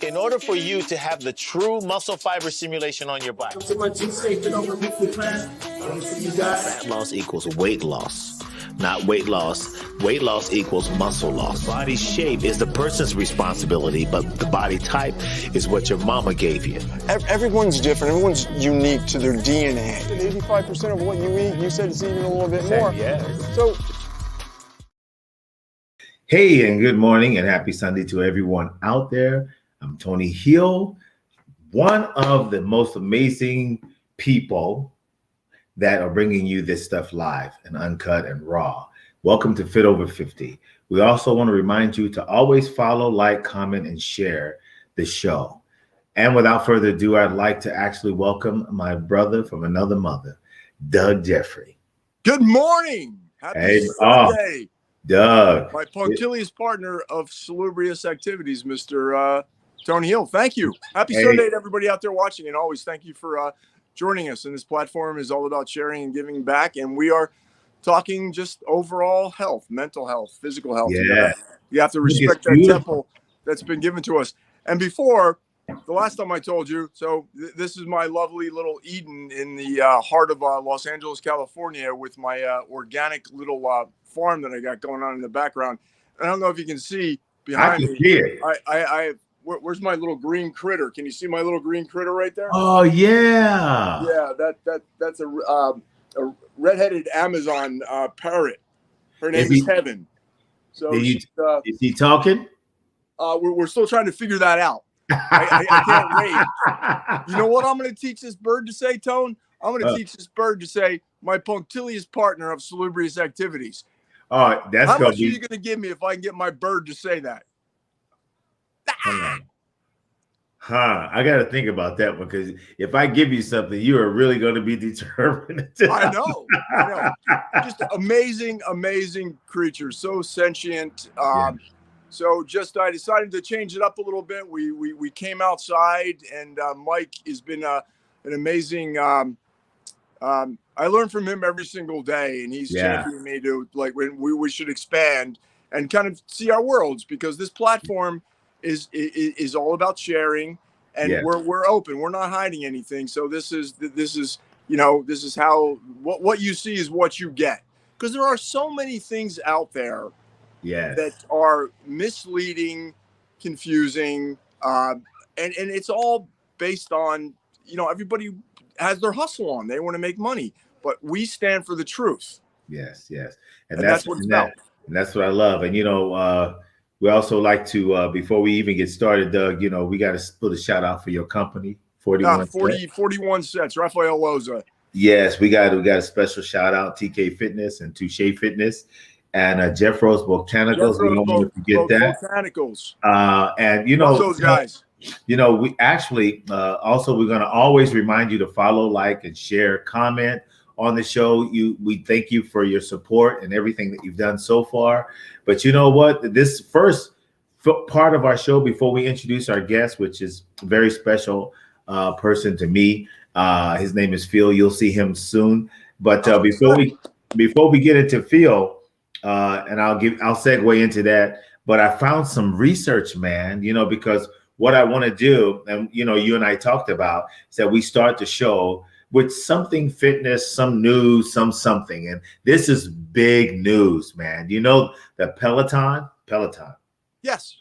in order for you to have the true muscle fiber stimulation on your bike. Fat loss equals weight loss, not weight loss. Weight loss equals muscle loss. Body shape is the person's responsibility, but the body type is what your mama gave you. Everyone's different. Everyone's unique to their DNA. 85% of what you eat, you said it's even a little bit more. Yeah. So. Hey, and good morning and happy Sunday to everyone out there. I'm Tony Hill, one of the most amazing people that are bringing you this stuff live and uncut and raw. Welcome to Fit Over 50. We also want to remind you to always follow, like, comment, and share the show. And without further ado, I'd like to actually welcome my brother from another mother, Doug Jeffrey. Good morning. Happy Sunday. Doug. My punctilious partner of salubrious activities, Mr. Tony Hill. Thank you. Happy Sunday to everybody out there watching. And always thank you for joining us. And this platform is all about sharing and giving back. And we are talking just overall health, mental health, physical health. Yeah. You have to respect that temple that's been given to us. And before, the last time I told you, so this is my lovely little Eden in the heart of Los Angeles, California, with my organic little farm that I got going on in the background. I don't know if you can see behind me. See it. Where's my little green critter? Can you see my little green critter right there? Oh yeah. Yeah, that's a redheaded Amazon parrot. Her name is Heaven. So is he talking? We're still trying to figure that out. I can't wait. You know what I'm going to teach this bird to say, Tone? I'm going to teach this bird to say, my punctilious partner of salubrious activities. Oh, that's how much are you going to give me if I can get my bird to say that? I got to think about that one, because if I give you something, you are really going to be determined. I know. Just amazing creature, so sentient. So I decided to change it up a little bit. We came outside, and Mike has been an amazing. I learn from him every single day, and he's championing me to when we should expand and kind of see our worlds, because this platform is all about sharing, and we're open. We're not hiding anything. So this is how what you see is what you get, because there are so many things out there that are misleading, confusing, and it's all based on, everybody has their hustle on. They want to make money, but we stand for the truth. Yes. And that's what it's about. And that's what I love. And, we also like to, before we even get started, Doug, we got to put a shout out for your company, 41 Sets, Rafael Loza. Yes, we got a special shout out, TK Fitness and Touche Fitness. And Jeff Rose Botanicals. We don't want to forget that. Botanicals. And those guys. We actually also, we're going to always remind you to follow, like, and share, comment on the show. We thank you for your support and everything that you've done so far. But you know what? This first part of our show, before we introduce our guest, which is a very special person to me, his name is Phil. You'll see him soon. But before we get into Phil. And I'll segue into that. But I found some research, man, because what I want to do, and, you and I talked about, is that we start the show with something fitness, some news, something. And this is big news, man. The Peloton? Yes.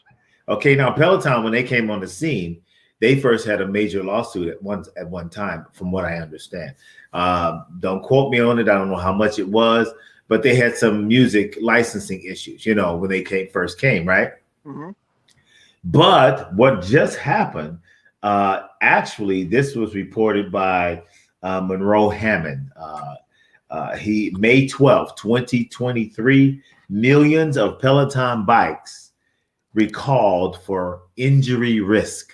Okay, now Peloton, when they came on the scene, they first had a major lawsuit at one time, from what I understand. Don't quote me on it. I don't know how much it was. But they had some music licensing issues, when they first came, right? Mm-hmm. But what just happened, actually, this was reported by Monroe Hammond. May 12th, 2023, millions of Peloton bikes recalled for injury risk.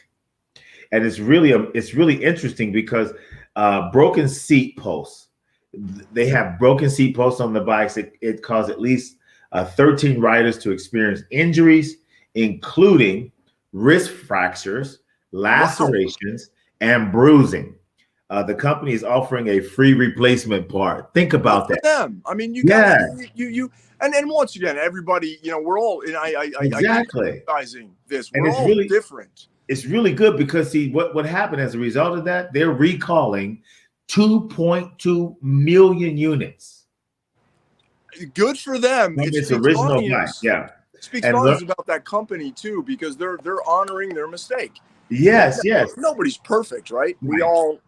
And it's really interesting, because broken seat posts, they have broken seat posts on the bikes. It caused at least 13 riders to experience injuries, including wrist fractures, lacerations, and bruising. The company is offering a free replacement part. Think about that. Them. I mean, you got and once again, everybody, we're all, and I exactly emphasizing this. And we're it's all really different. it's really good because see what happened as a result of that, they're recalling 2.2 million units. Good for them. From It its speaks original line. volumes. Yeah. It speaks And volumes look, about that company too, because they're honoring their mistake. yes, yes. Nobody's perfect, right? We Right. all,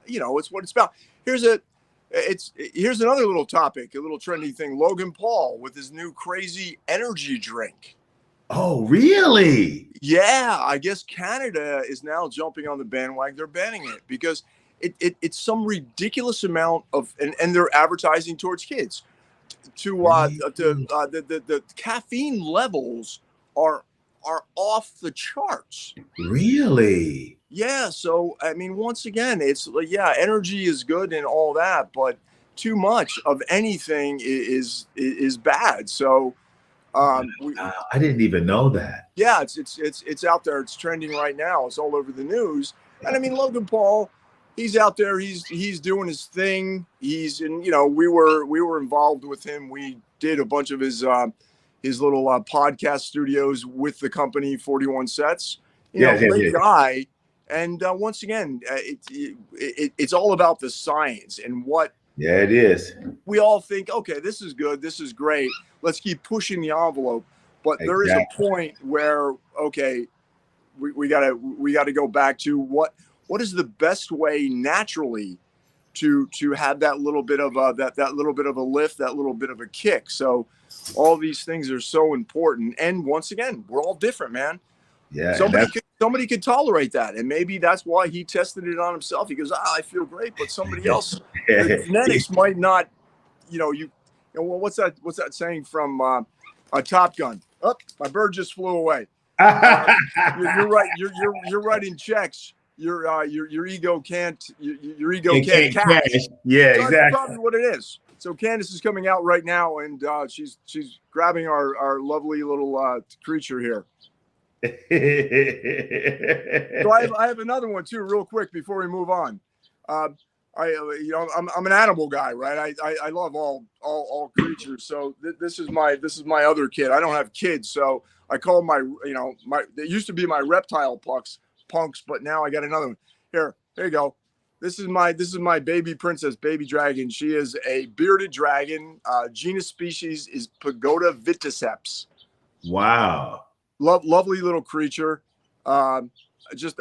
it's what it's about. Here's another little topic, a little trendy thing. Logan Paul with his new crazy energy drink. Oh, really? Yeah, I guess Canada is now jumping on the bandwagon. They're banning it because it's some ridiculous amount of, and they're advertising towards kids. The caffeine levels are off the charts. Really? Yeah, so I mean, once again, it's like, yeah, energy is good and all that, but too much of anything is bad. So Wow, I didn't even know that. yeah, it's out there. It's trending right now. It's all over the news. And I mean, Logan Paul, he's out there. He's doing his thing. He's in. We were involved with him. We did a bunch of his little podcast studios with the company 41 Sets. Great guy. And once again, it's all about the science and what. Yeah, it is. We all think, okay, this is good. This is great. Let's keep pushing the envelope. But there is a point where, okay, we gotta go back to what is the best way naturally to have that little bit of that little bit of a lift, that little bit of a kick. So all these things are so important. And once again, we're all different, man. Yeah. Somebody could tolerate that, and maybe that's why he tested it on himself. He goes, I feel great, but somebody else, the genetics might not. What's that saying from Top Gun? Oh, my bird just flew away. You're right. You're writing checks. Your ego can't. Your ego can't cash. Yeah, so exactly. That's probably what it is. So Candace is coming out right now, and she's grabbing our lovely little creature here. So I have another one too, real quick before we move on. I'm an animal guy, right? I love all creatures. So this is my other kid. I don't have kids, so I call my they used to be my reptile punks, but now I got another one. Here you go. This is my baby princess, baby dragon. She is a bearded dragon. Genus species is Pagoda viticeps. Wow. Lovely little creature. Just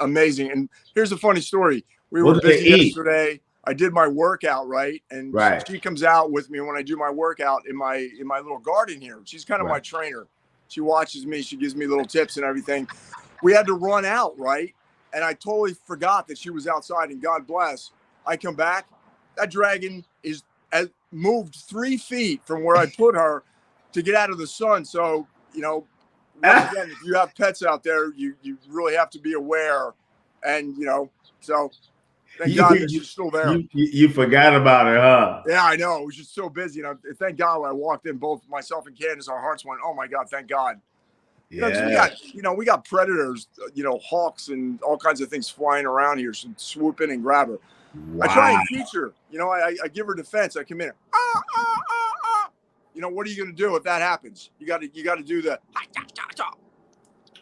amazing. And here's a funny story. We were busy yesterday. I did my workout, right? And she comes out with me when I do my workout in my little garden here. She's kind of my trainer. She watches me. She gives me little tips and everything. We had to run out, right? And I totally forgot that she was outside, and God bless. I come back. That dragon has moved 3 feet from where I put her to get out of the sun. So, once again, if you have pets out there, you really have to be aware. And, so thank God that she's still there. You forgot about her, huh? Yeah, I know. I was just so busy. And thank God when I walked in, both myself and Candace, our hearts went, oh my God, thank God. Yeah. We got predators, hawks and all kinds of things flying around here. So swoop in and grab her. Wow. I try and teach her. I give her defense. I come in. What are you going to do if that happens? You got to do the.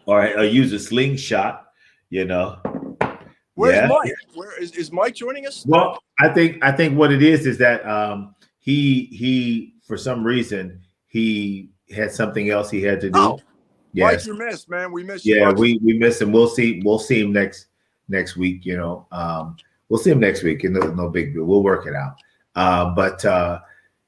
Or use a slingshot. Where's Mike? Where is Mike joining us? Well, I think what it is that he for some reason he had something else he had to do. Oh. Yes. Mike, you're missed, man. We missed you. Yeah, we miss him. We'll see him next week. We'll see him next week. No big deal. We'll work it out.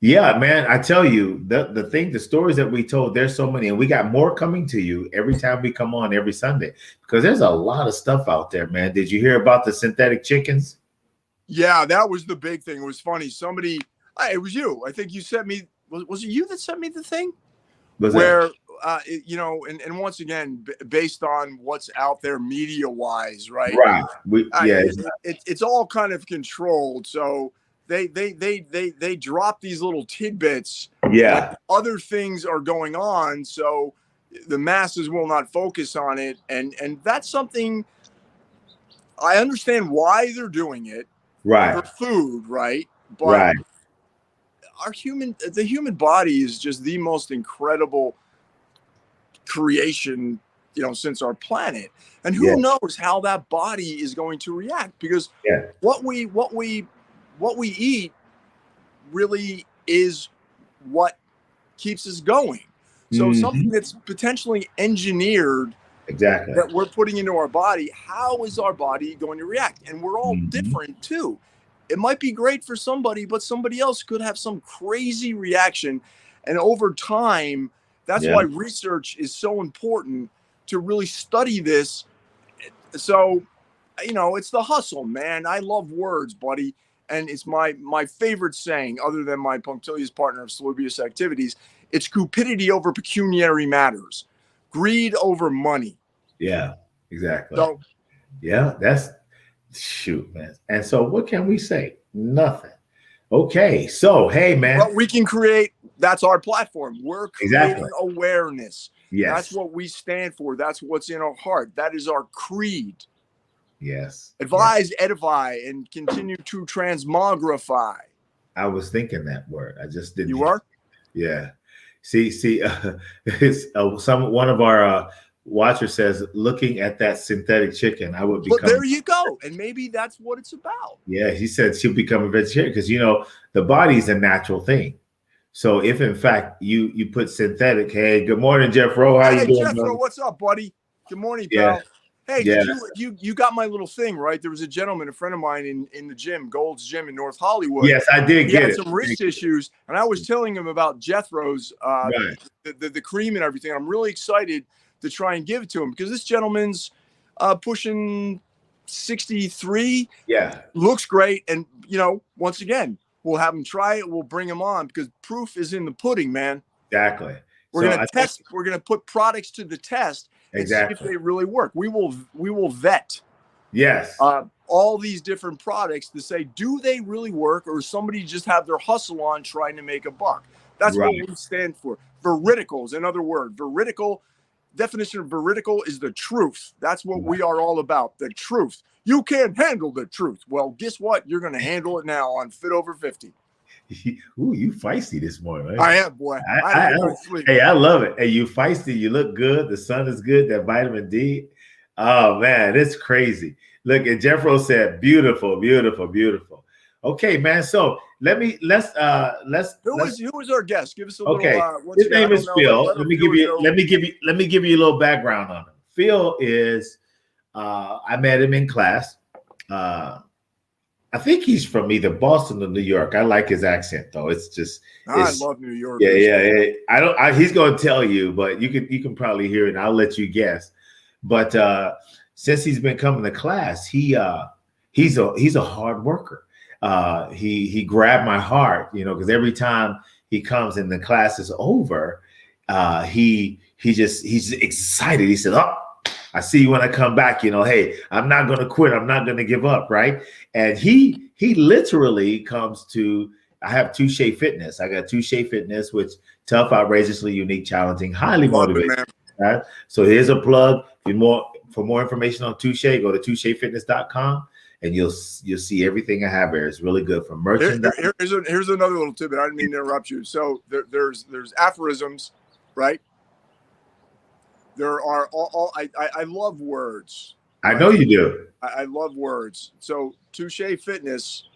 Yeah, man, I tell you, the stories that we told, there's so many, and we got more coming to you every time we come on every Sunday, because there's a lot of stuff out there, man. Did you hear about the synthetic chickens? Yeah, that was the big thing. It was funny. It was you. I think you sent me. Was it you that sent me the thing? And once again, based on what's out there media-wise, right? Right. It's all kind of controlled. So they drop these little tidbits. Yeah. Like other things are going on, so the masses will not focus on it, and that's something I understand why they're doing it. Right. For food, right? But the human body is just the most incredible creation since our planet. And who knows how that body is going to react, because what we eat really is what keeps us going. So something that's potentially engineered that we're putting into our body, how is our body going to react? And we're all different too. It might be great for somebody, but somebody else could have some crazy reaction. And over time, that's why research is so important, to really study this. So, it's the hustle, man. I love words, buddy. And it's my favorite saying, other than my punctilious partner of salubrious activities. It's cupidity over pecuniary matters, greed over money. Yeah, exactly. So, that's shoot, man. And so what can we say? Nothing. Okay. So, hey, man. But we can create, that's our platform. We're creating awareness. Yes. That's what we stand for. That's what's in our heart. That is our creed. Yes. Advise, edify, and continue to transmogrify. I was thinking that word. I just didn't. You are? Yeah. See, it's one of our watcher says, looking at that synthetic chicken, I would become. But there you go. And maybe that's what it's about. Yeah, he said she'll become a vegetarian because, the body's a natural thing. So if in fact you put synthetic, hey, good morning, Jeff Rowe. How you doing? Jeffro, what's up, buddy? Good morning, pal. Hey, did you got my little thing, right? There was a gentleman, a friend of mine in the gym, Gold's Gym in North Hollywood. Yes, I did He had some wrist issues, and I was telling him about Jethro's, the cream and everything. I'm really excited to try and give it to him, because this gentleman's pushing 63. Yeah. Looks great. And, once again, we'll have him try it. We'll bring him on, because proof is in the pudding, man. Exactly. We're going to test. We're going to put products to the test. Exactly. And see if they really work. We will vet. Yes. All these different products to say, do they really work, or somebody just have their hustle on trying to make a buck? That's what we stand for. Veridical is another word. Veridical, definition of veridical is the truth. That's what we are all about. The truth. You can't handle the truth. Well, guess what? You're going to handle it now on Fit Over 50. Ooh, you feisty this morning, right? I am, boy. Hey, I love it. Hey, you feisty. You look good. The sun is good. That vitamin D. Oh man, it's crazy. Look, and Jeffro said, "Beautiful, beautiful, beautiful." Okay, man. So let's. Who was our guest? Give us a little. Okay, his name is Phil. Let me give you a little background on him. Phil is. I met him in class. I think he's from either Boston or New York. I like his accent though. It's just I love New York. Yeah. He's gonna tell you, but you can probably hear it. I'll let you guess. But since he's been coming to class, he's a hard worker. He grabbed my heart, because every time he comes and the class is over, he's excited. He says, "Oh, I see you when I come back, hey, I'm not going to quit. I'm not going to give up." Right. And he literally comes to, I have Touche Fitness. I got Touche Fitness, which tough, outrageously unique, challenging, highly motivated. Right? So here's a plug. For more information on Touche, go to touchefitness.com and you'll see everything I have there. It's really good for merchandise. Here's another little tidbit. I didn't mean to interrupt you. So there's aphorisms, right? There are I love words. I know you do. I love words. So Touche Fitness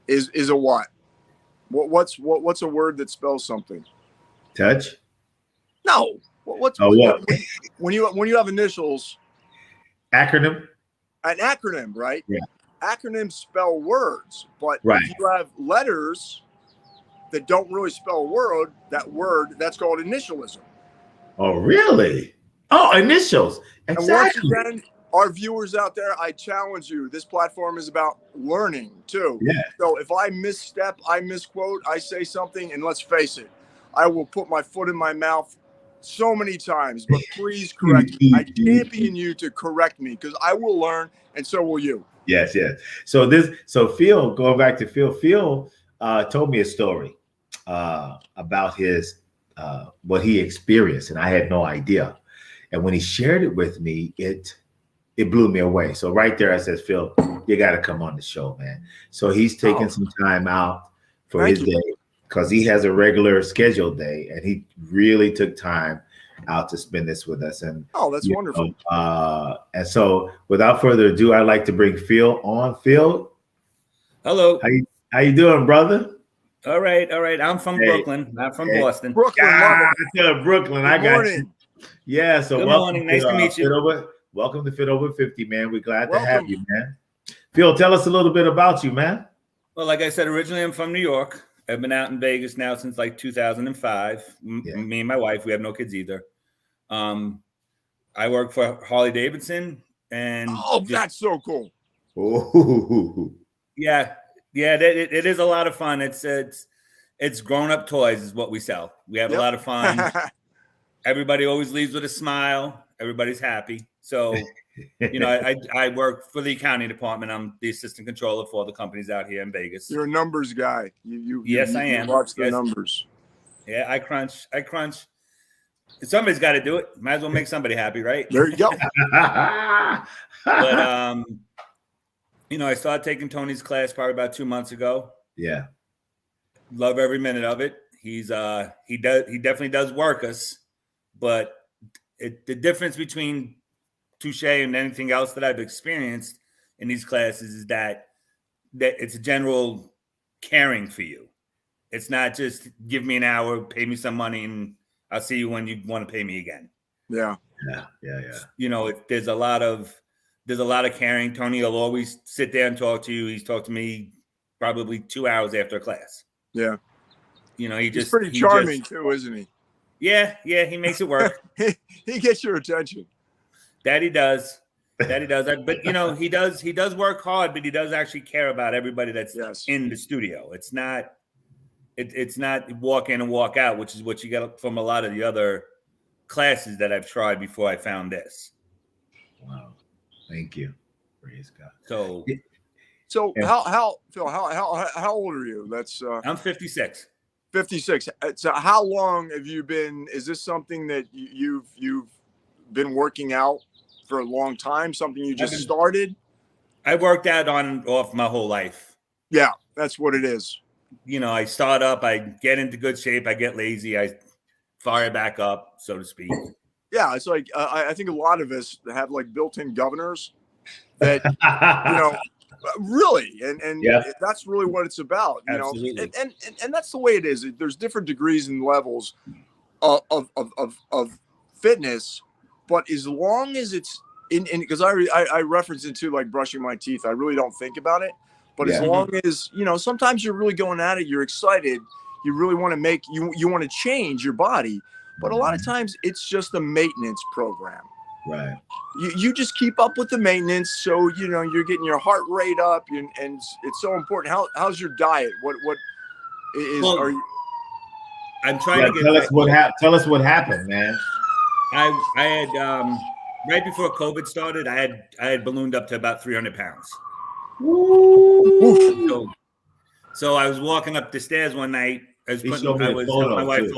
is a what? What's a word that spells something? Touch? No. What? When you have initials? Acronym? An acronym, right? Yeah. Acronyms spell words, but right. if you have letters that don't really spell a word, that's called initialism. Oh, really? Oh, initials. Exactly. And once again, our viewers out there, I challenge you. This platform is about learning too. Yeah. So if I misstep, I misquote, I say something, and let's face it, I will put my foot in my mouth so many times, but please correct me. I champion you to correct me, because I will learn, and so will you. Yes. So Phil, going back to Phil told me a story about his what he experienced, and I had no idea. And when he shared it with me, it blew me away. So right there, I said, "Phil, you got to come on the show, man." So he's taking some time out for his day, because he has a regular scheduled day, and he really took time out to spend this with us. And that's wonderful. And so, without further ado, I'd like to bring Phil on. Phil, hello. How you doing, brother? All right. I'm from Brooklyn, not from Boston. Brooklyn, Brooklyn. I got you. Yeah. So good morning. Nice to meet you. Welcome to Fit Over 50, man. We're glad to have you, man. Phil, tell us a little bit about you, man. Well, like I said, originally I'm from New York. I've been out in Vegas now since like 2005. Me and my wife, we have no kids either. I work for Harley Davidson, and that's so cool. Ooh. Yeah, it is a lot of fun. It's grown-up toys is what we sell. We have a lot of fun. Everybody always leaves with a smile. Everybody's happy. So, I work for the accounting department. I'm the assistant controller for all the companies out here in Vegas. You're a numbers guy. Yes, I am. Watch the numbers. Yeah, I crunch. Somebody's got to do it. Might as well make somebody happy, right? There you go. But I started taking Tony's class probably about 2 months ago. Yeah. Love every minute of it. He definitely does work us, but the difference between Touche and anything else that I've experienced in these classes is that it's a general caring for you. It's not just give me an hour, pay me some money, and I'll see you when you want to pay me again. Yeah. There's a lot of caring. Tony will always sit there and talk to you. He's talked to me probably 2 hours after class. Yeah. He's pretty charming too, isn't he? Yeah. He makes it work. He gets your attention. That he does. But he does work hard, but he does actually care about everybody that's in the studio. It's not walk in and walk out, which is what you get from a lot of the other classes that I've tried before I found this. Wow. Thank you. Praise God. So how Phil, how old are you? I'm 56. 56. So how long have you been? Is this something that you've been working out for a long time? Something you just started? I worked out on and off my whole life. Yeah, that's what it is. I start up, I get into good shape, I get lazy, I fire back up, so to speak. Yeah, it's like I think a lot of us have like built-in governors that really, and that's really what it's about. Absolutely. And that's the way it is. There's different degrees and levels of fitness, but as long as it's in because I reference it to like brushing my teeth. I really don't think about it. But as long as, sometimes you're really going at it, you're excited, you really want to you want to change your body. But a lot of times it's just a maintenance program. Right. You just keep up with the maintenance. So, you're getting your heart rate up and it's so important. How's your diet? What is, are you? I'm trying to get tell us what happened, man. I had, right before COVID started, I had ballooned up to about 300 pounds. So I was walking up the stairs one night. I was helping my wife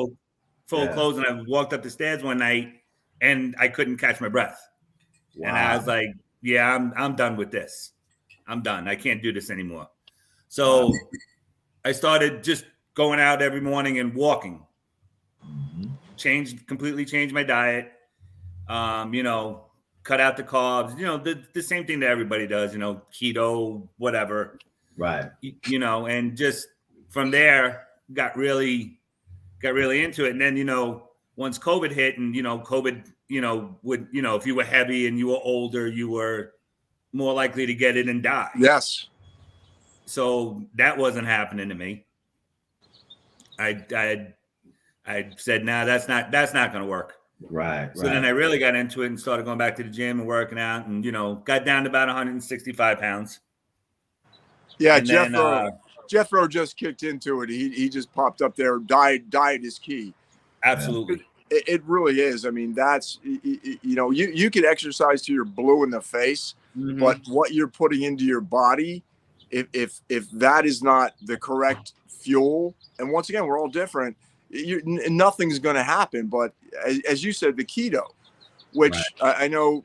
fold clothes, and I walked up the stairs one night, and I couldn't catch my breath. Wow. And I was like, "Yeah, I'm done with this. I'm done. I can't do this anymore." So I started just going out every morning and walking. Completely changed my diet. Cut out the carbs, the same thing that everybody does, keto, whatever. Right. And just from there got really into it. And then, once COVID hit and, COVID, would, if you were heavy and you were older, you were more likely to get it and die. Yes. So that wasn't happening to me. I said, nah, that's not going to work. Right. So then I really got into it and started going back to the gym and working out and, got down to about 165 pounds. Yeah. Jethro just kicked into it. He just popped up there. Diet is key. Absolutely. It really is. I mean, that's, you could exercise till you're blue in the face, but what you're putting into your body, if that is not the correct fuel, and once again, we're all different, nothing's going to happen. But as you said, the keto, which I know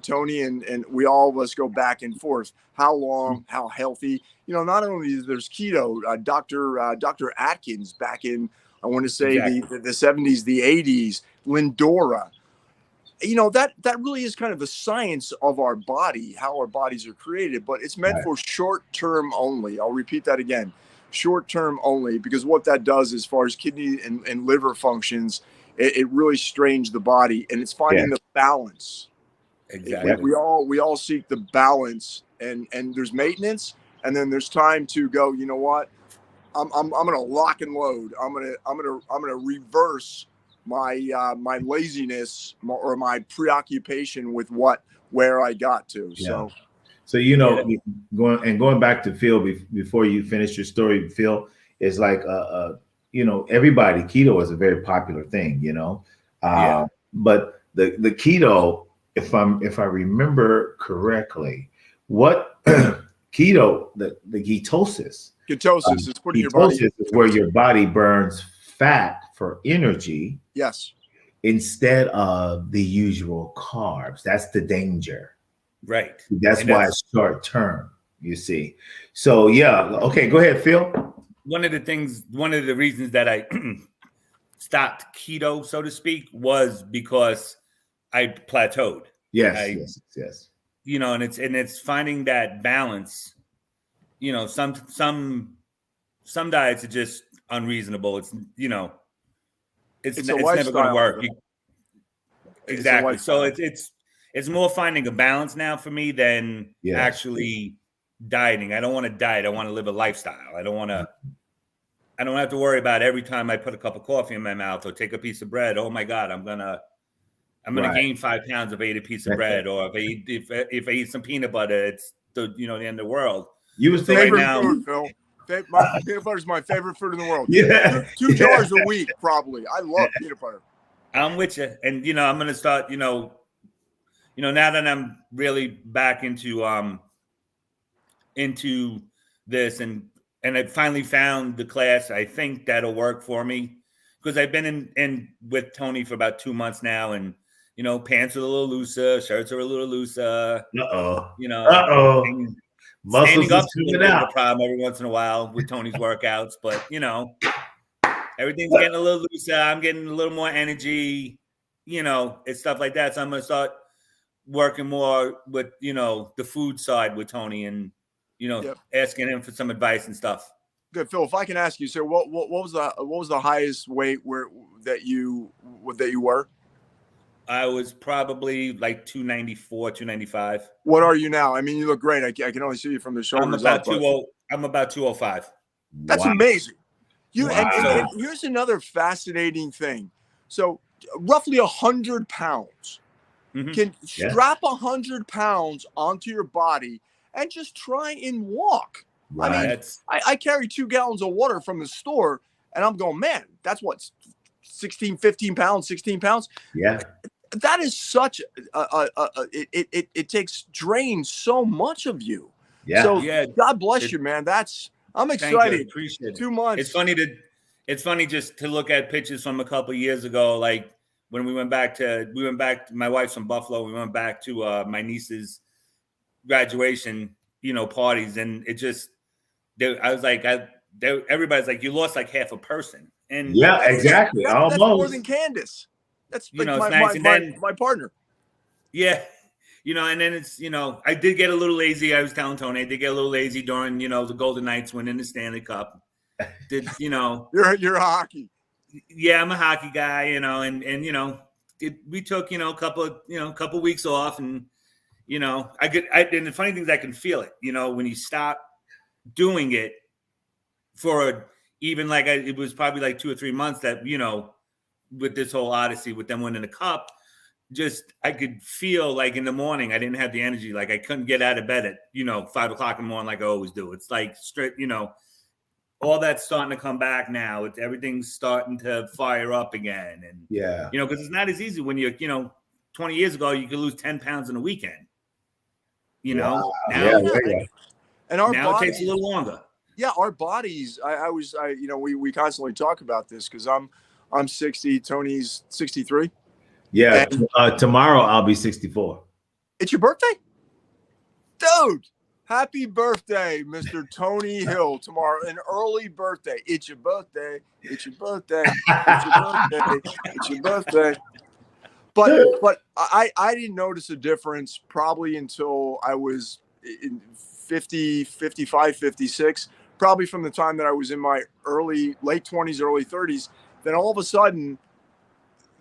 Tony and we all of us go back and forth. How long, how healthy, not only there's keto, Dr. Atkins back in I want to say Exactly. the 70s, the 80s, Lindora. You know, that really is kind of the science of our body, how our bodies are created, but it's meant for short term only. I'll repeat that again, short term only, because what that does as far as kidney and liver functions, it really strains the body, and it's finding the balance. Exactly. We all seek the balance, and there's maintenance, and then there's time to go, you know what, I'm gonna lock and load. I'm gonna reverse my my laziness or my preoccupation with where I got to. So you know, going back to Phil before you finish your story, Phil, is like you know, everybody, keto is a very popular thing, you know. But the keto, if I remember correctly, what keto, the ketosis is putting your body is where your body burns fat for energy. Yes. Instead of the usual carbs. That's the danger. Right. That's why it's short term, you see. So yeah, okay, go ahead, Phil. One of the reasons that I stopped keto, so to speak, was because I plateaued. Yes. You know, and it's finding that balance. You know, some diets are just unreasonable. It's, you know, it's never going to work. Exactly. So it's more finding a balance now for me than actually dieting. I don't want to diet. I want to live a lifestyle. I don't have to worry about every time I put a cup of coffee in my mouth or take a piece of bread. Oh my God, I'm gonna gain 5 pounds if I eat a piece of bread, or if I eat some peanut butter, it's the end of the world. You was favorite right now, food, Phil. Peanut butter is my favorure food in the world. Two jars a week, probably. I love peanut butter. I'm with you, and I'm gonna start. Now that I'm really back into this, and I finally found the class I think that'll work for me, because I've been in with Tony for about 2 months now, and pants are a little looser, shirts are a little looser. Standing up is a bit of a problem every once in a while with Tony's workouts, but everything's getting a little looser. I'm getting a little more energy, it's stuff like that. So I'm gonna start working more with the food side with Tony, and asking him for some advice and stuff. Good, Phil. If I can ask you, so what was the highest weight that you were? I was probably like 294, 295. What are you now? I mean, you look great. I can only see you from the shoulders up. I'm about 205. That's amazing. And here's another fascinating thing. So roughly 100 pounds. Mm-hmm. Can strap 100 pounds onto your body and just try and walk. Right. I mean, I carry 2 gallons of water from the store, and I'm going, man, that's what, 16 pounds. Yeah. That is such it takes drains so much of you. Yeah. So God bless you, man. I'm excited. Appreciate it. 2 months. It's funny just to look at pictures from a couple of years ago, like when we went back, my wife's from Buffalo. We went back to my niece's graduation, parties, and it just, I was like, everybody's like, you lost like half a person. And exactly. That's more than Candace. That's like my partner. Yeah. And then it's, I did get a little lazy. I was telling Tony, I did get a little lazy during, the Golden Knights winning the Stanley Cup. You're a hockey. Yeah, I'm a hockey guy, and we took, a couple weeks off, and, and the funny thing is I can feel it, when you stop doing it for even like, it was probably like 2 or 3 months that, with this whole odyssey with them winning the cup, just, I could feel like in the morning, I didn't have the energy. Like I couldn't get out of bed at, 5 o'clock in the morning, like I always do. It's like straight, all that's starting to come back now. Everything's starting to fire up again. And, because it's not as easy when you're, 20 years ago, you could lose 10 pounds in a weekend, Wow. Now, and our now it takes a little longer. Yeah. Our bodies, we constantly talk about this, because I'm 60, Tony's 63. Yeah. Tomorrow I'll be 64. It's your birthday? Dude, Happy birthday, Mr. Tony Hill, tomorrow. An early birthday. It's your birthday. It's your birthday. It's your birthday. It's your birthday. But I didn't notice a difference probably until I was in 50, 55, 56, probably from the time that I was in my late 20s, early 30s. Then all of a sudden,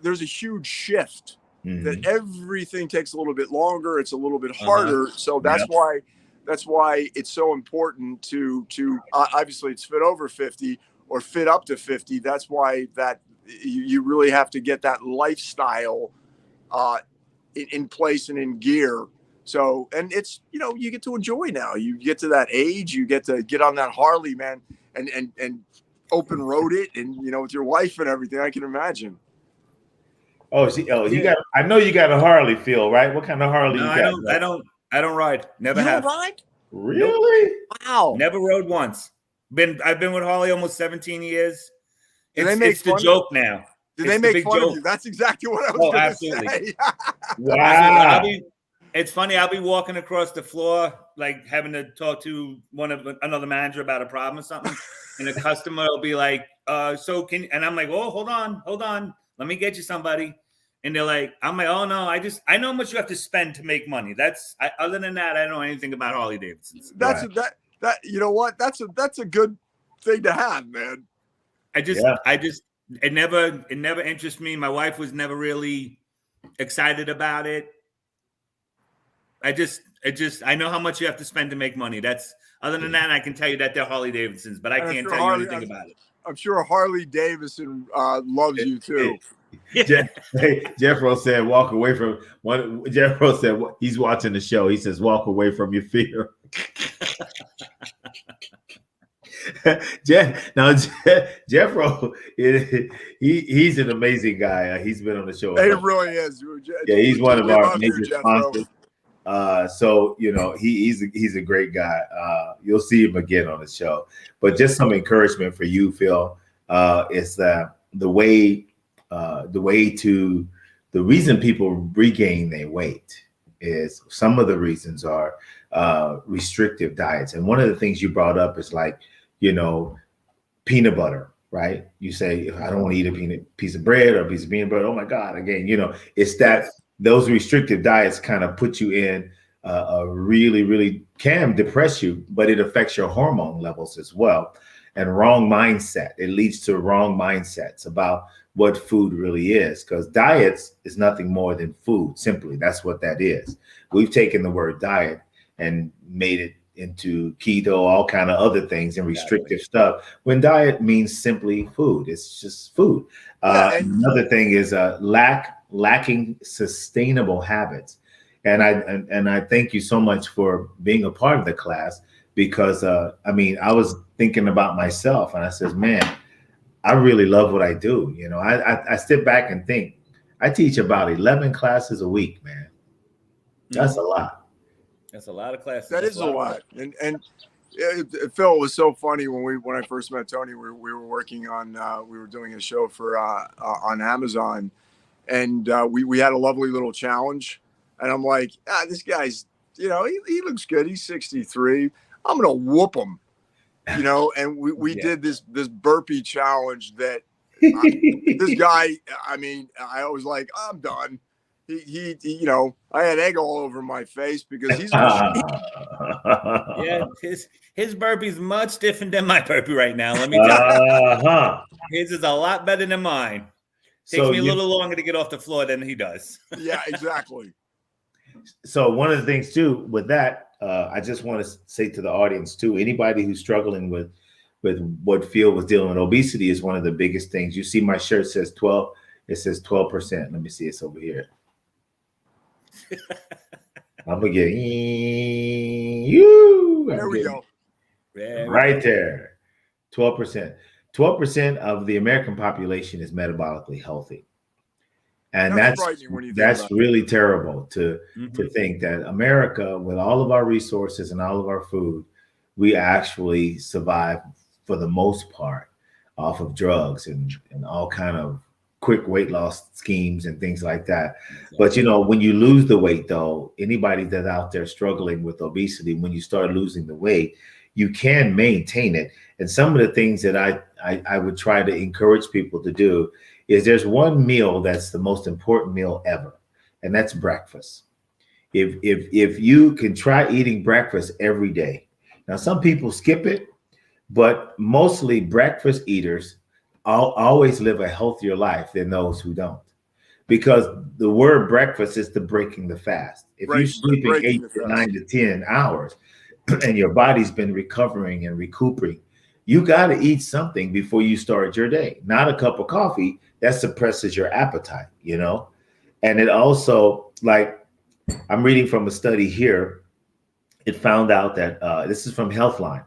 there's a huge shift that everything takes a little bit longer. It's a little bit harder. So that's why it's so important to obviously it's fit over 50 or fit up to 50. That's why that you really have to get that lifestyle in place and in gear. So, and it's, you get to enjoy now. You get to that age, you get to get on that Harley, man, and open road it, and with your wife and everything. I can imagine. You got. I know you got a Harley, Phil, right? What kind of Harley you got? I don't ride. Never have. Don't ride? Really? Nope. Wow. Never rode once. I've been with Harley almost 17 years. It's the fun joke now. Did they make fun of you? That's exactly what I was going to say. Wow. It's funny. I'll be walking across the floor, like having to talk to another manager about a problem or something, and a customer will be like, "So can?" And I'm like, "Oh, hold on, let me get you somebody." And they're like, "I'm like, oh no, I know how much you have to spend to make money. Other than that, I don't know anything about Harley Davidsons." That you know what? That's a good thing to have, man. It never interested me. My wife was never really excited about it. I know how much you have to spend to make money. Other than that, I can tell you that they're Harley Davidsons, but I can't tell you anything about it. I'm sure Harley Davidson loves you too. Jeffro said, "Walk away from one." Jeffro said, "He's watching the show." He says, "Walk away from your fear." Jeffro, he's an amazing guy. He's been on the show. He really is. Yeah, he's one of our major sponsors. So he's a great guy. You'll see him again on the show. But just some encouragement for you, Phil, is that the reason people regain their weight is some of the reasons are restrictive diets. And one of the things you brought up is like, peanut butter, right? You say, I don't want to eat a piece of bread or a piece of peanut butter. Oh my God. Again, it's that those restrictive diets kind of put you in really, really can depress you, but it affects your hormone levels as well. And wrong mindset. It leads to wrong mindsets about what food really is, because diets is nothing more than food. Simply, that's what that is. We've taken the word diet and made it into keto, all kind of other things and restrictive stuff, when diet means simply food. It's just food. Another thing is lacking sustainable habits. And I thank you so much for being a part of the class, because I was thinking about myself and I says, man, I really love what I do. I sit back and think, I teach about 11 classes a week, man. That's a lot. That's a lot of classes. That is a lot. And Phil, it was so funny when I first met Tony. We were working on we were doing a show for on Amazon, and we had a lovely little challenge. And I'm like, this guy's, he looks good. He's 63. I'm gonna whoop him, And we did this burpee challenge that this guy. I was like, I'm done. He I had egg all over my face because he's yeah, his burpee's much different than my burpee right now. Let me tell you. His is a lot better than mine. Takes me a little longer to get off the floor than he does. Yeah, exactly. So one of the things too with that, I just want to say to the audience too, anybody who's struggling with what Phil was dealing with, obesity is one of the biggest things. You see my shirt says 12, it says 12%. Let me see, it's over here. I'm gonna get you. There we go. Right there. 12%. 12% of the American population is metabolically healthy. And that's really terrible to think that America, with all of our resources and all of our food, we actually survive for the most part off of drugs and all kind of quick weight loss schemes and things like that. But when you lose the weight, though, anybody that's out there struggling with obesity, when you start losing the weight, you can maintain it. And some of the things that I would try to encourage people to do is there's one meal that's the most important meal ever, and that's breakfast. If you can try eating breakfast every day. Now, some people skip it, but mostly breakfast eaters always live a healthier life than those who don't. Because the word breakfast is the breaking the fast. If you're sleeping 8 to 9 to 10 hours and your body's been recovering and recuperating, you got to eat something before you start your day. Not a cup of coffee that suppresses your appetite, And it also, like, I'm reading from a study here. It found out that this is from Healthline,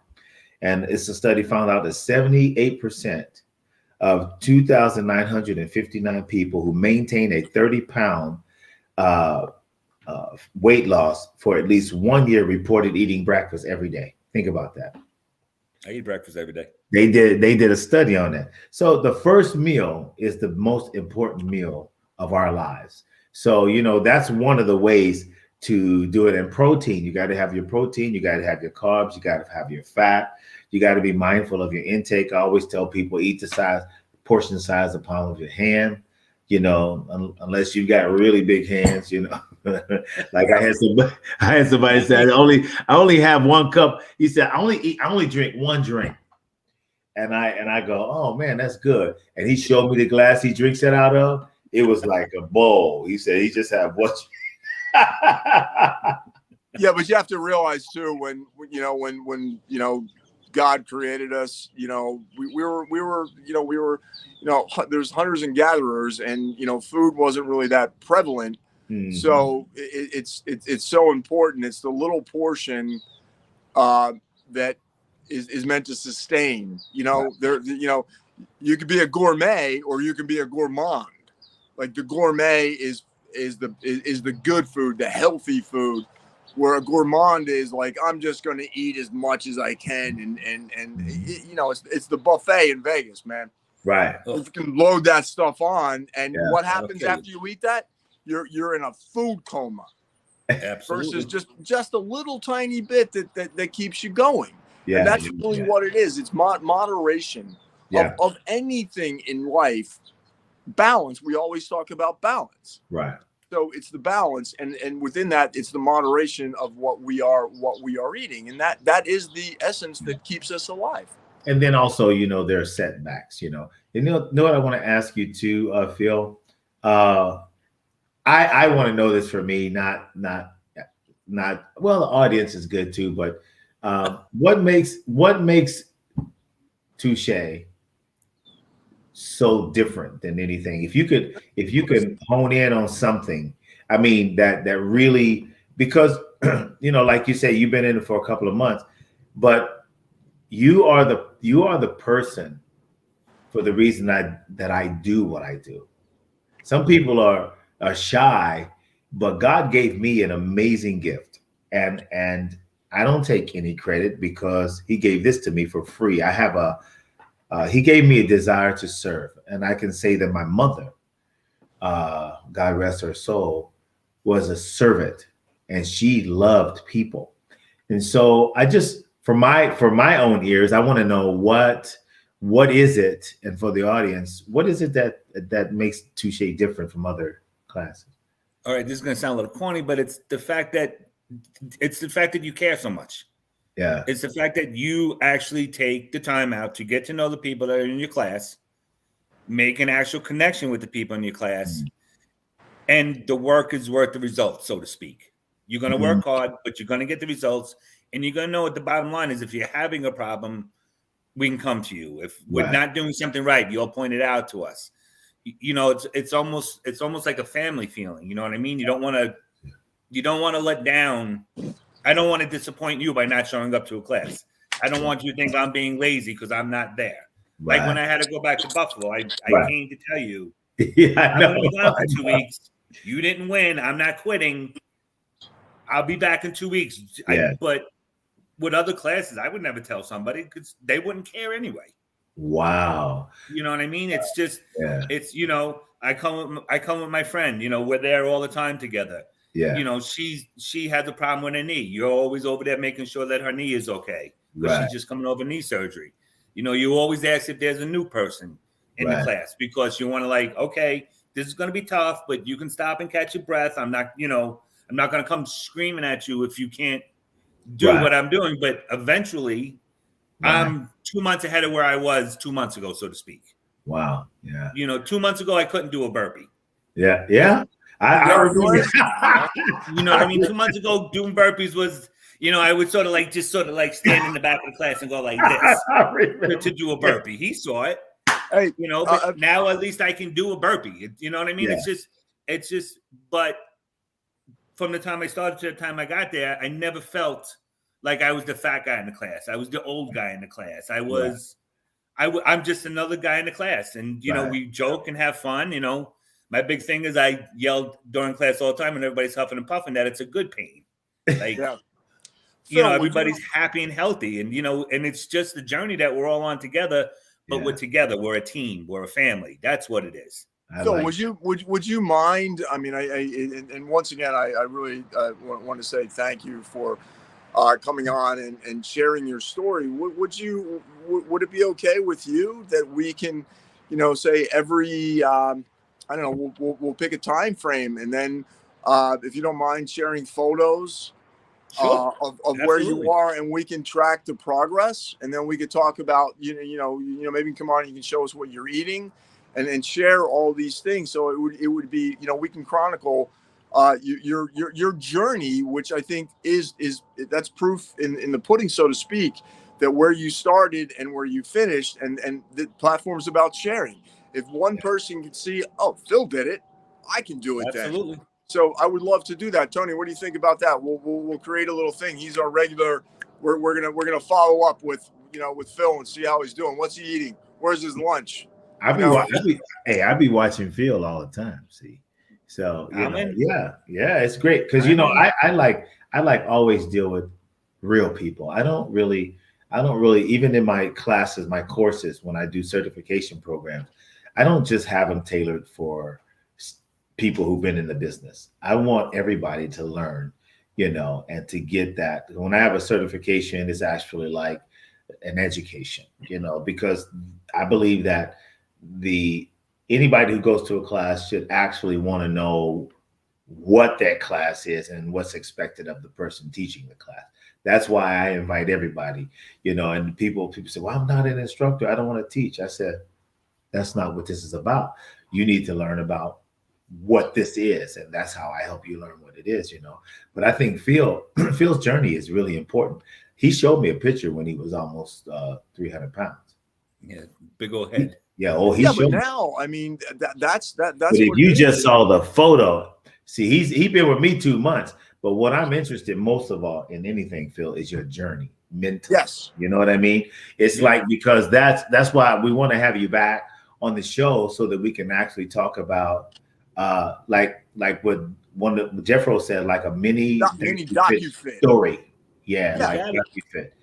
and it's a study found out that 78% of 2,959 people who maintain a 30-pound weight loss for at least 1 year reported eating breakfast every day. Think about that. I eat breakfast every day. They did a study on that. So the first meal is the most important meal of our lives. So, that's one of the ways to do it. And protein, you got to have your protein, you got to have your carbs, you got to have your fat, you got to be mindful of your intake. I always tell people eat the portion size the palm of your hand, unless you got really big hands, Like I had somebody say, I only have 1 cup. He said, I only drink 1 drink. And I go, oh man, that's good. And he showed me the glass he drinks it out of. It was like a bowl. He said he just had one. Yeah, but you have to realize too, when God created us, we were there's hunters and gatherers, and food wasn't really that prevalent. Mm-hmm. So it's so important. It's the little portion that is meant to sustain. You could be a gourmet or you can be a gourmand. Like the gourmet is the good food, the healthy food, where a gourmand is like, I'm just going to eat as much as I can, and it's the buffet in Vegas, man. Right. You can load that stuff on, and what happens after you eat that? You're in a food coma. Absolutely. Versus just a little tiny bit that keeps you going. Yeah, and that's really what it is. It's moderation of anything in life. Balance. We always talk about balance. Right. So it's the balance, and within that, it's the moderation of what we are eating, and that is the essence that keeps us alive. And then also, there are setbacks. Know what I want to ask you too, Phil. I want to know this for me, not. Well, the audience is good too, but what makes Touche so different than anything? If you could hone in on something, I mean, that really, because like you say, you've been in it for a couple of months, but you are the person for the reason that I do what I do. Some people are shy, but God gave me an amazing gift, and I don't take any credit because He gave this to me for free. I have He gave me a desire to serve. And I can say that my mother, God rest her soul, was a servant, and she loved people. And so I just, for my own ears, I want to know what is it, and for the audience, what is it that makes Touche different from other classes? All right, this is going to sound a little corny, but it's the fact that you care so much. Yeah. It's the fact that you actually take the time out to get to know the people that are in your class, make an actual connection with the people in your class, and the work is worth the results, so to speak. You're going to work hard, but you're going to get the results, and you're going to know what the bottom line is. If you're having a problem, we can come to you. If we're not doing something right, you'll point it out to us. It's almost like a family feeling. You know what I mean? You don't want to let down. I don't want to disappoint you by not showing up to a class. I don't want you to think I'm being lazy because I'm not there. Right. Like when I had to go back to Buffalo, I came to tell you, I'm going to be gone for 2 weeks. You didn't win. I'm not quitting. I'll be back in 2 weeks. Yeah. But with other classes, I would never tell somebody because they wouldn't care anyway. Wow. You know what I mean? It's just, Yeah. it's, I come with my friend, we're there all the time together. Yeah. She has a problem with her knee. You're always over there making sure that her knee is okay, because Right. she's just coming over knee surgery. You always ask if there's a new person in the Right. class, because you want to, like, okay, this is going to be tough, but you can stop and catch your breath. I'm not going to come screaming at you if you can't do what I'm doing. But eventually, I'm 2 months ahead of where I was 2 months ago, so to speak. Wow. Yeah. 2 months ago, I couldn't do a burpee. Yeah. Yeah. I remember. You know what I mean? 2 months ago, doing burpees was, I would sort of like stand in the back of the class and go like this to do a burpee. He saw it. Hey, but now at least I can do a burpee. You know what I mean? Yeah. It's just, but from the time I started to the time I got there, I never felt like I was the fat guy in the class. I was the old guy in the class. I'm just another guy in the class. And, we joke and have fun. My big thing is I yelled during class all the time, and everybody's huffing and puffing that it's a good pain. Like, everybody's happy and healthy. And, and it's just the journey that we're all on together. But we're together. We're a team. We're a family. That's what it is. So would you mind? I mean, and once again, I really want to say thank you for coming on and sharing your story. Would it be okay with you that we can, say every I don't know, we'll pick a time frame, and then if you don't mind sharing photos. Sure. Of where you are, and we can track the progress, and then we could talk about maybe you can come on and you can show us what you're eating, and share all these things. So it would be we can chronicle your journey, which I think is that's proof in the pudding, so to speak, that where you started and where you finished, and the platform's about sharing. If one person can see, oh, Phil did it, I can do it. Absolutely. Then. So I would love to do that. Tony, what do you think about that? We'll create a little thing. He's our regular. We're gonna follow up with with Phil and see how he's doing. What's he eating? Where's his lunch? I be watching Phil all the time. See, so it's great because I like always deal with real people. I don't really even in my classes, my courses, when I do certification programs, I don't just have them tailored for people who've been in the business. I want everybody to learn, and to get that. When I have a certification, it's actually like an education, because I believe that anybody who goes to a class should actually want to know what that class is and what's expected of the person teaching the class. That's why I invite everybody, and people say, well, I'm not an instructor, I don't want to teach. I said, that's not what this is about. You need to learn about what this is, and that's how I help you learn what it is. But I think Phil's journey is really important. He showed me a picture when he was almost 300 pounds. Yeah, big old head. But now, I mean, that's but if you just saw the photo, see, he's been with me 2 months. But what I'm interested most of all in anything, Phil, is your journey mentally. Yes, you know what I mean. It's like, because that's why we want to have you back on the show, so that we can actually talk about like what Jeffro said, like a mini docu-fit story. Docu-fit.